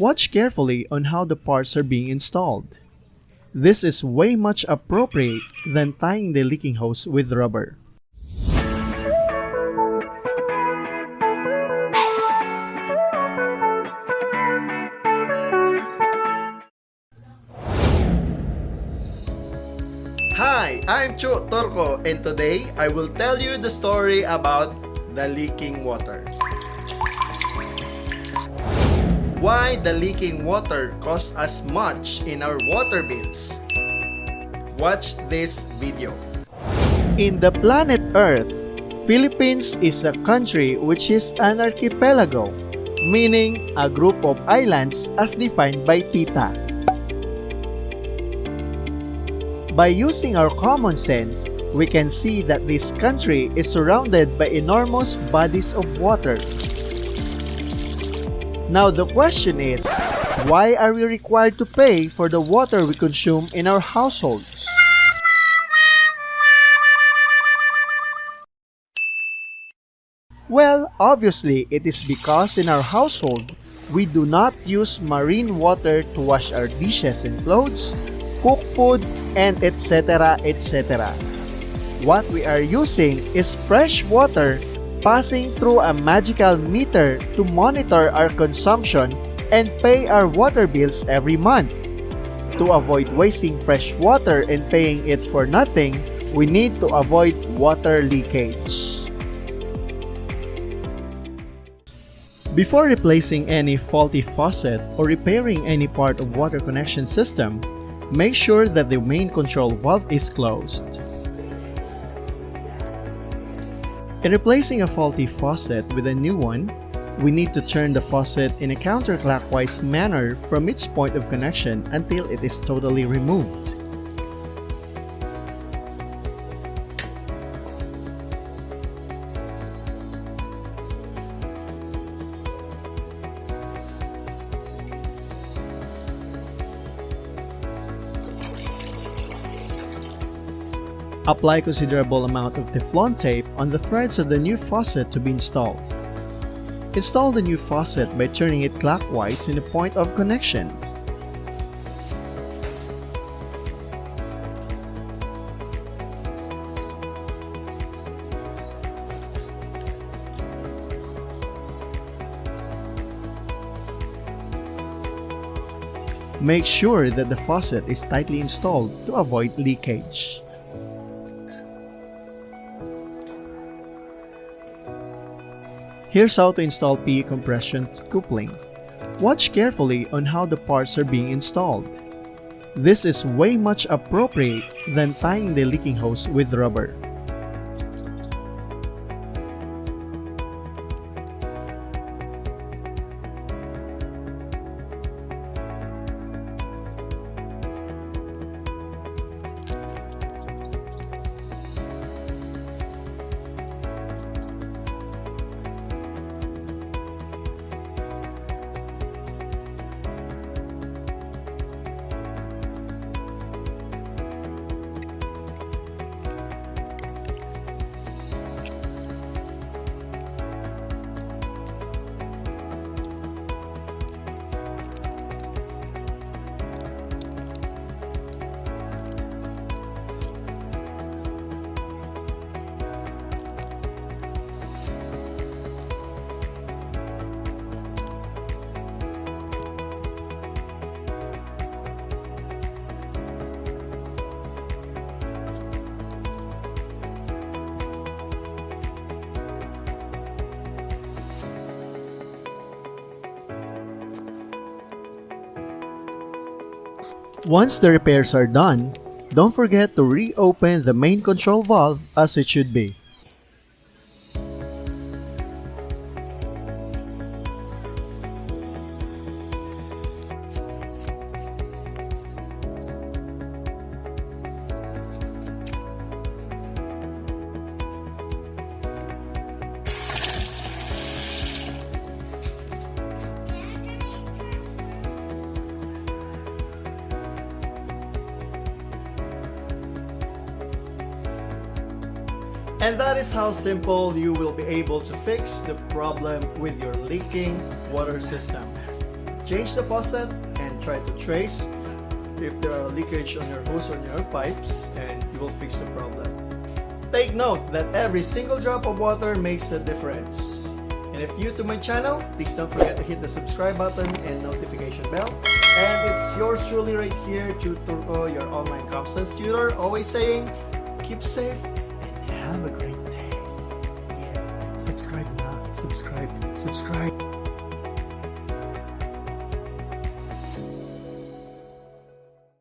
Watch carefully on how the parts are being installed. This is way much appropriate than tying the leaking hose with rubber. Hi, I'm Chu Torco, and today I will tell you the story about the leaking water. Why the leaking water costs us much in our water bills? Watch this video. In the planet Earth, Philippines is a country which is an archipelago, meaning a group of islands as defined by Tita. By using our common sense, we can see that this country is surrounded by enormous bodies of water. Now the question is, why are we required to pay for the water we consume in our households? Well, obviously, it is because in our household, we do not use marine water to wash our dishes and clothes, cook food, and etc. etc. What we are using is fresh water passing through a magical meter to monitor our consumption and pay our water bills every month. To avoid wasting fresh water and paying it for nothing, we need to avoid water leakage. Before replacing any faulty faucet or repairing any part of water connection system, make sure that the main control valve is closed. In replacing a faulty faucet with a new one, we need to turn the faucet in a counterclockwise manner from its point of connection until it is totally removed. Apply considerable amount of Teflon tape on the threads of the new faucet to be installed. Install the new faucet by turning it clockwise in the point of connection. Make sure that the faucet is tightly installed to avoid leakage. Here's how to install PE compression coupling. Watch carefully on how the parts are being installed. This is way much appropriate than tying the leaking hose with rubber. Once the repairs are done, don't forget to reopen the main control valve as it should be. And that is how simple you will be able to fix the problem with your leaking water system. change the faucet and try to trace if there are leakage on your hose or on your pipes, and you will fix the problem. Take note that every single drop of water makes a difference. And if you're new to my channel, please don't forget to hit the subscribe button and notification bell. And it's yours truly right here, Tutor, your online competence tutor, always saying, keep safe and have a great day. Yeah, subscribe na, subscribe.